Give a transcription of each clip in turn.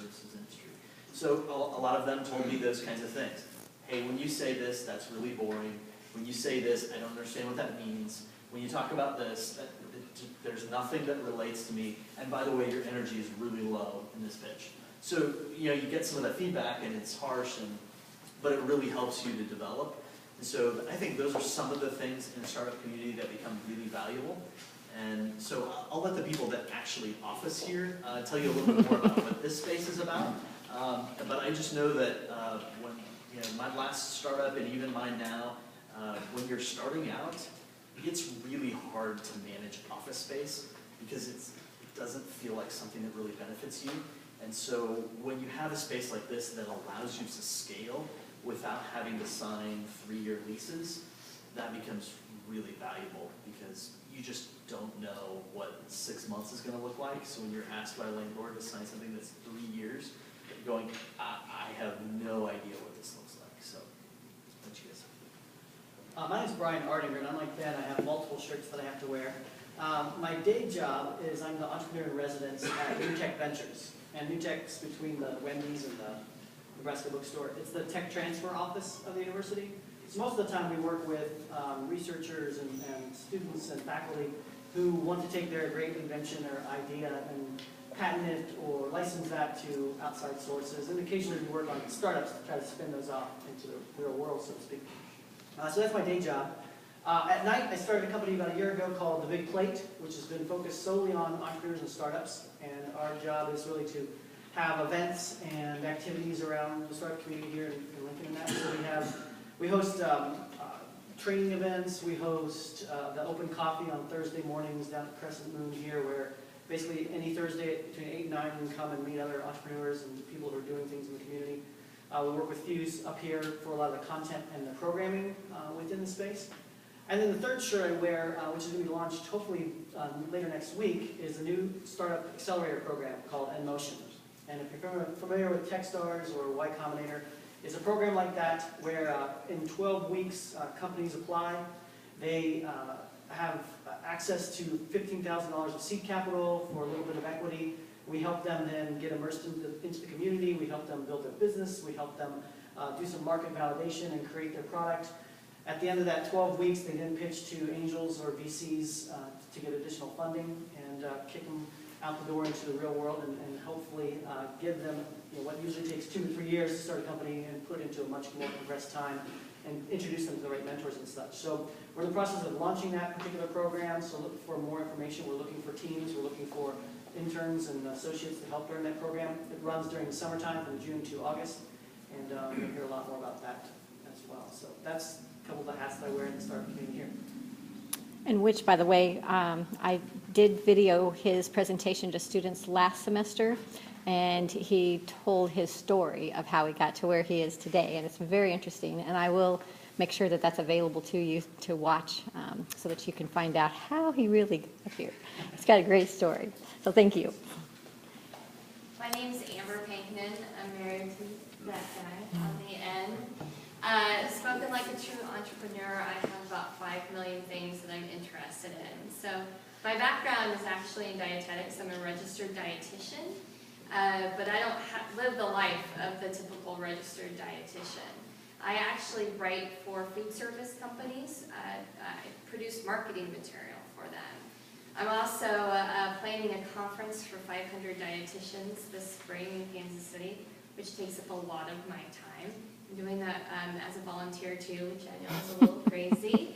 services industry. So a lot of them told me those kinds of things. Hey, when you say this, that's really boring. When you say this, I don't understand what that means. When you talk about this, there's nothing that relates to me. And by the way, your energy is really low in this pitch. So, you get some of that feedback, and it's harsh, but it really helps you to develop. And so I think those are some of the things in a startup community that become really valuable. And so I'll let the people that actually office here tell you a little bit more about what this space is about. But I just know that when my last startup and even mine now, when you're starting out, it's really hard to manage office space because it doesn't feel like something that really benefits you. And so when you have a space like this that allows you to scale without having to sign 3-year leases, that becomes really valuable because you just don't know what 6 months is going to look like. So when you're asked by a landlord to sign something that's 3 years, you're going, I have no idea what this looks like. So, what you guys have? My name is Brian Ardinger, and unlike Ben, I have multiple shirts that I have to wear. My day job is I'm the entrepreneur in residence at New Tech Ventures. And New Tech's between the Wendy's and the Nebraska bookstore. It's the tech transfer office of the university. So most of the time we work with researchers and students and faculty who want to take their great invention or idea and patent it or license that to outside sources. And occasionally we work on startups to try to spin those off into the real world, so to speak. So that's my day job. At night, I started a company about a year ago called The Big Plate, which has been focused solely on entrepreneurs and startups. And our job is really to have events and activities around the startup community here in Lincoln and that. So we host training events. We host the open coffee on Thursday mornings down at Crescent Moon here, where basically any Thursday between 8 and 9 you can come and meet other entrepreneurs and people who are doing things in the community. We work with Fuse up here for a lot of the content and the programming within the space. And then the third shirt I wear, which is going to be launched hopefully later next week, is a new startup accelerator program called Motion. And if you're familiar with Techstars or Y Combinator, it's a program like that where in 12 weeks companies apply. They have access to $15,000 of seed capital for a little bit of equity. We help them then get immersed into the community. We help them build their business. We help them do some market validation and create their product. At the end of that 12 weeks, they then pitch to angels or VCs to get additional funding and kick them out the door into the real world and hopefully give them what usually takes 2 to 3 years to start a company and put into a much more compressed time and introduce them to the right mentors and such. So we're in the process of launching that particular program, so look for more information. We're looking for teams, we're looking for interns and associates to help during that program. It runs during the summertime from June to August, and you'll hear a lot more about that as well. So that's a couple of the hats that I wear in the startup community here. And which, by the way, I did video his presentation to students last semester, and he told his story of how he got to where he is today, and it's very interesting. And I will make sure that that's available to you to watch so that you can find out how he really got here. He's got a great story. So thank you. My name's Amber Pankinen. I'm married to that guy on the end. Spoken like a true entrepreneur, I have about 5 million things that I'm interested in. So my background is actually in dietetics. I'm a registered dietitian, but I don't live the life of the typical registered dietitian. I actually write for food service companies. I produce marketing material for them. I'm also planning a conference for 500 dietitians this spring in Kansas City, which takes up a lot of my time. I'm doing that as a volunteer too, which I know is a little crazy.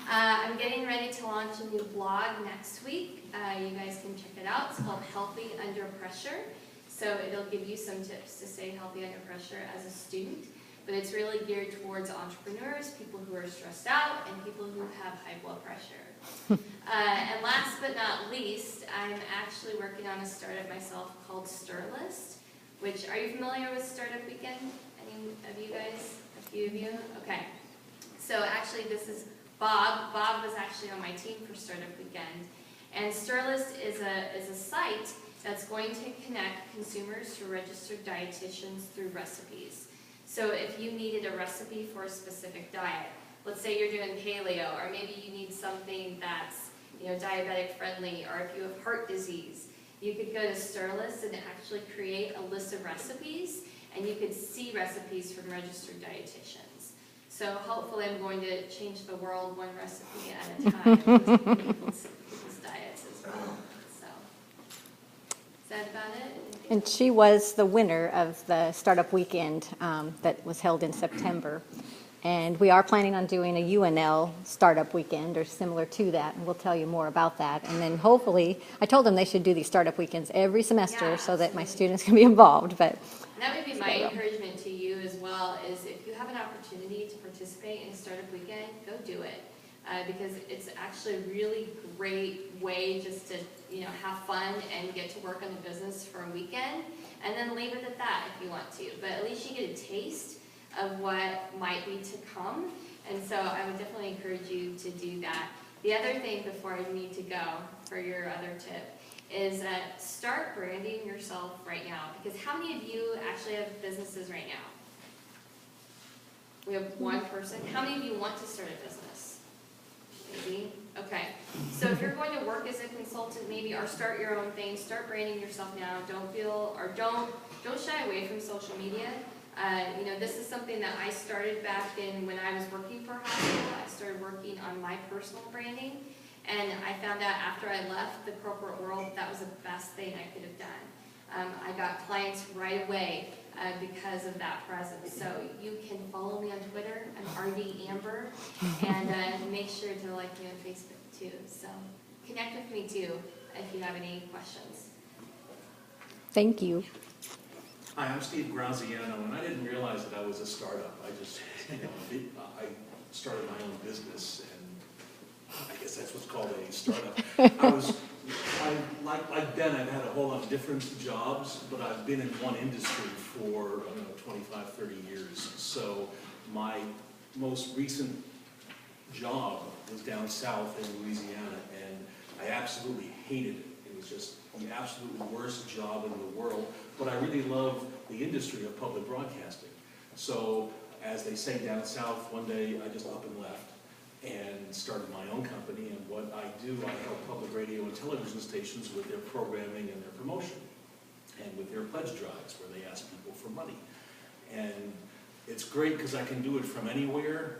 I'm getting ready to launch a new blog next week. You guys can check it out. It's called Healthy Under Pressure. So it'll give you some tips to stay healthy under pressure as a student. But it's really geared towards entrepreneurs, people who are stressed out, and people who have high blood pressure. And last but not least, I'm actually working on a startup myself called Stirlist, which, are you familiar with Startup Weekend? Any of you guys? A few of you? Okay. So actually this is Bob. Bob was actually on my team for Startup Weekend. And Stirlist is a site that's going to connect consumers to registered dietitians through recipes. So if you needed a recipe for a specific diet, let's say you're doing paleo, or maybe you need something that's diabetic friendly, or if you have heart disease, You could go to Stirlist and actually create a list of recipes, and you could see recipes from registered dietitians. So hopefully I'm going to change the world one recipe at a time with people's diets as well. So, is that about it? And she was the winner of the Startup Weekend that was held in September. And we are planning on doing a UNL Startup Weekend or similar to that, and we'll tell you more about that. And then hopefully, I told them they should do these Startup Weekends every semester so that my students can be involved. But and that would be my encouragement to you as well, is if you have an opportunity to participate in a Startup Weekend, go do it. Because it's actually a really great way just to, have fun and get to work on the business for a weekend, and then leave it at that if you want to. But at least you get a taste of what might be to come, and so I would definitely encourage you to do that. The other thing before I need to go for your other tip is start branding yourself right now, because how many of you actually have businesses right now? We have one person. How many of you want to start a business? Maybe? Okay. So if you're going to work as a consultant maybe, or start your own thing, start branding yourself now. Don't shy away from social media. This is something that I started back in when I was working for a hospital. I started working on my personal branding, and I found out after I left the corporate world that was the best thing I could have done. I got clients right away because of that presence. So you can follow me on Twitter. I'm RD Amber, and make sure to like me on Facebook too. So connect with me too if you have any questions. thank you. Hi, I'm Steve Graziano, and I didn't realize that I was a startup. I just, I started my own business, and I guess that's what's called a startup. Like Ben, I've had a whole lot of different jobs, but I've been in one industry for, 25, 30 years. So my most recent job was down south in Louisiana, and I absolutely hated it. It was just the absolute worst job in the world. But I really love the industry of public broadcasting. So, as they say down south, one day I just up and left and started my own company. And what I do, I help public radio and television stations with their programming and their promotion, and with their pledge drives where they ask people for money. And it's great because I can do it from anywhere.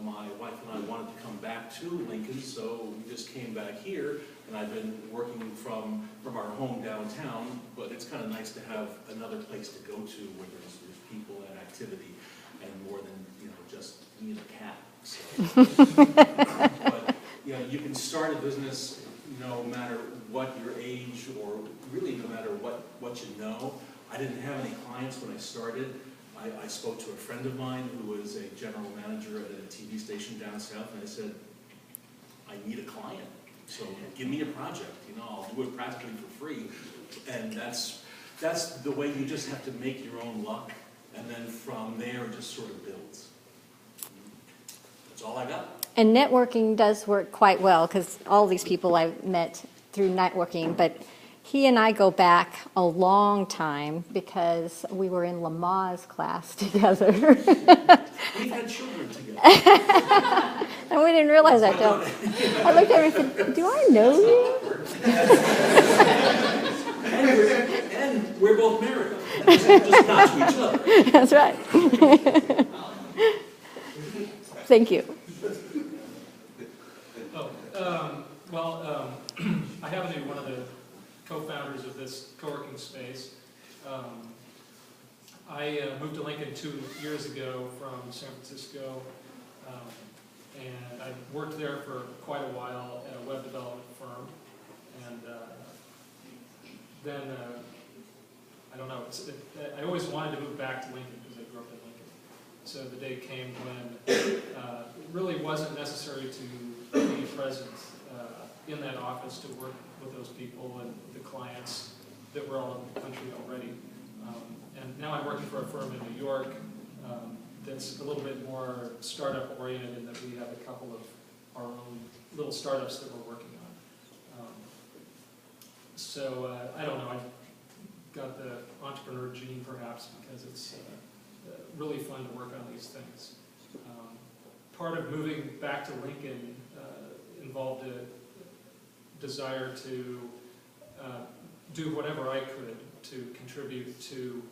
My wife and I wanted to come back to Lincoln, so we just came back here. And I've been working from our home downtown, but it's kind of nice to have another place to go to where there's people and activity, and more than just me and a cat. So, but you can start a business no matter what your age, or really no matter what you know. I didn't have any clients when I started. I spoke to a friend of mine who was a general manager at a TV station down south, and I said, I need a client. So give me a project, I'll do it practically for free. And that's the way you just have to make your own luck. And then from there, it just sort of builds. That's all I got. And networking does work quite well, because all these people I've met through networking, but he and I go back a long time because we were in Lama's class together. We've had children together. And we didn't realize that till I looked at him and said, do I know you? And we're both married. Just not to each other. That's right. Thank you. I happen to be one of the co-founders of this co-working space. I moved to Lincoln 2 years ago from San Francisco, and I worked there for quite a while at a web development firm. And then, I don't know, I always wanted to move back to Lincoln because I grew up in Lincoln. So the day came when it really wasn't necessary to be present in that office to work with those people and the clients that were all over the country already. And now I'm working for a firm in New York that's a little bit more startup oriented, in that we have a couple of our own little startups that we're working on. So I don't know, I've got the entrepreneur gene perhaps, because it's really fun to work on these things. Part of moving back to Lincoln involved a desire to do whatever I could to contribute to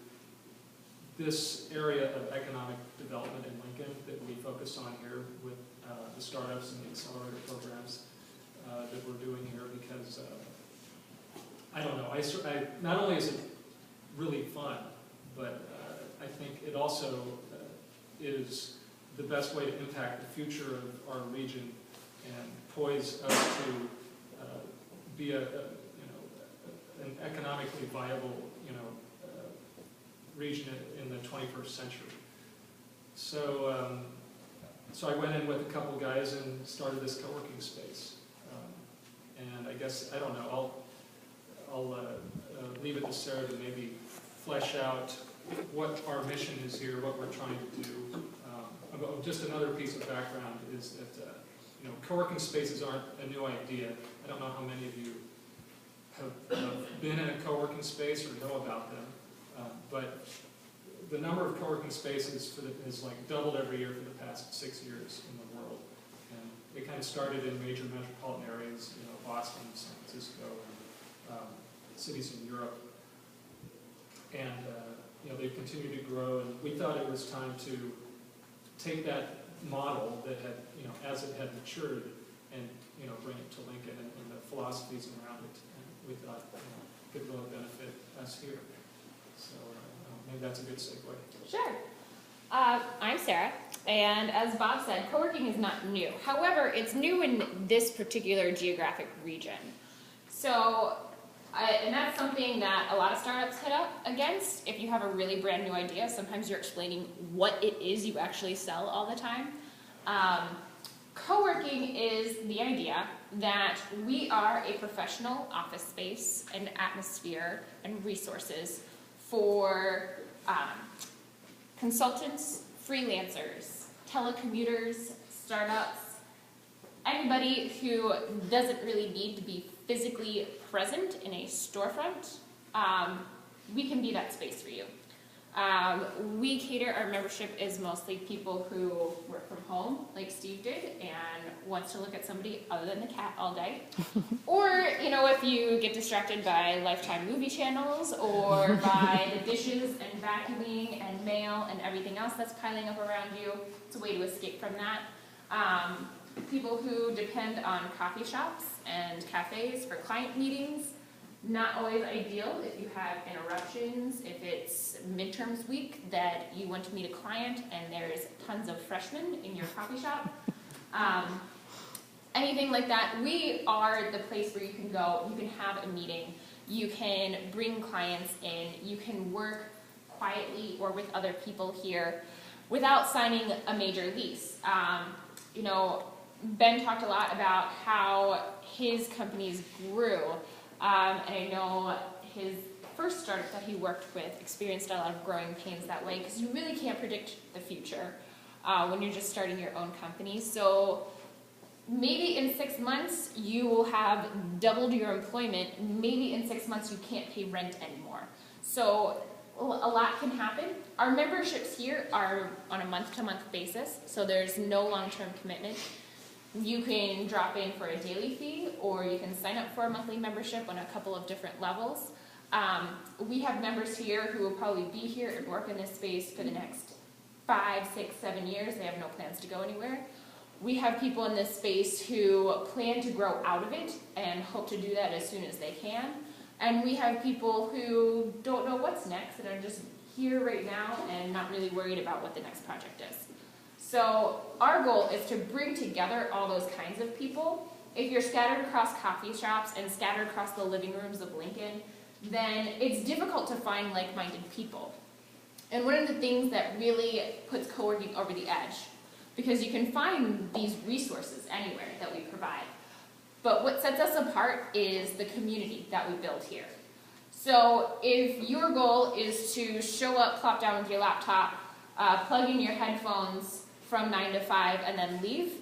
this area of economic development in Lincoln that we focus on here with the startups and the accelerator programs that we're doing here, because I don't know, I not only is it really fun, but I think it also is the best way to impact the future of our region and poise us to be an economically viable, region in the 21st century. So, so I went in with a couple guys and started this co-working space. And I guess, I don't know, I'll leave it to Sarah to maybe flesh out what our mission is here, what we're trying to do. Just another piece of background is that, co-working spaces aren't a new idea. I don't know how many of you have been in a co-working space or know about them. But the number of co-working spaces has like doubled every year for the past 6 years in the world. And it kind of started in major metropolitan areas, Boston, San Francisco, and cities in Europe. And they've continued to grow, and we thought it was time to take that model that had, as it had matured, and bring it to Lincoln and the philosophies around it. And we thought could really benefit us here. So maybe that's a good segue. Sure. I'm Sarah, and as Bob said, co-working is not new. However, it's new in this particular geographic region. So, and that's something that a lot of startups hit up against. If you have a really brand new idea, sometimes you're explaining what it is you actually sell all the time. Co-working is the idea that we are a professional office space and atmosphere and resources for consultants, freelancers, telecommuters, startups, anybody who doesn't really need to be physically present in a storefront. We can be that space for you. We cater, our membership is mostly people who work from home, like Steve did, and wants to look at somebody other than the cat all day. Or, if you get distracted by Lifetime movie channels or by the dishes and vacuuming and mail and everything else that's piling up around you, it's a way to escape from that. People who depend on coffee shops and cafes for client meetings. Not always ideal if you have interruptions, if it's midterms week that you want to meet a client and there's tons of freshmen in your coffee shop. Anything like that, we are the place where you can go, you can have a meeting, you can bring clients in, you can work quietly or with other people here without signing a major lease. Ben talked a lot about how his companies grew. And I know his first startup that he worked with experienced a lot of growing pains that way, because you really can't predict the future when you're just starting your own company. So maybe in 6 months you will have doubled your employment. Maybe in 6 months you can't pay rent anymore. So a lot can happen. Our memberships here are on a month-to-month basis, so there's no long-term commitment. You can drop in for a daily fee, or you can sign up for a monthly membership on a couple of different levels. We have members here who will probably be here and work in this space for the next 5, 6, 7 years. They have no plans to go anywhere. We have people in this space who plan to grow out of it and hope to do that as soon as they can. And we have people who don't know what's next and are just here right now and not really worried about what the next project is. So our goal is to bring together all those kinds of people. If you're scattered across coffee shops and scattered across the living rooms of Lincoln, then it's difficult to find like-minded people. And one of the things that really puts co-working over the edge, because you can find these resources anywhere that we provide, but what sets us apart is the community that we build here. So if your goal is to show up, plop down with your laptop, plug in your headphones from 9 to 5 and then leave,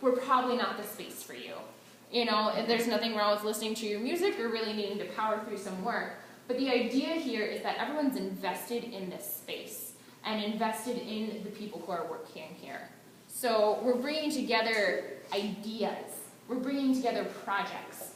we're probably not the space for you. There's nothing wrong with listening to your music or really needing to power through some work, but the idea here is that everyone's invested in this space and invested in the people who are working here. So we're bringing together ideas, we're bringing together projects,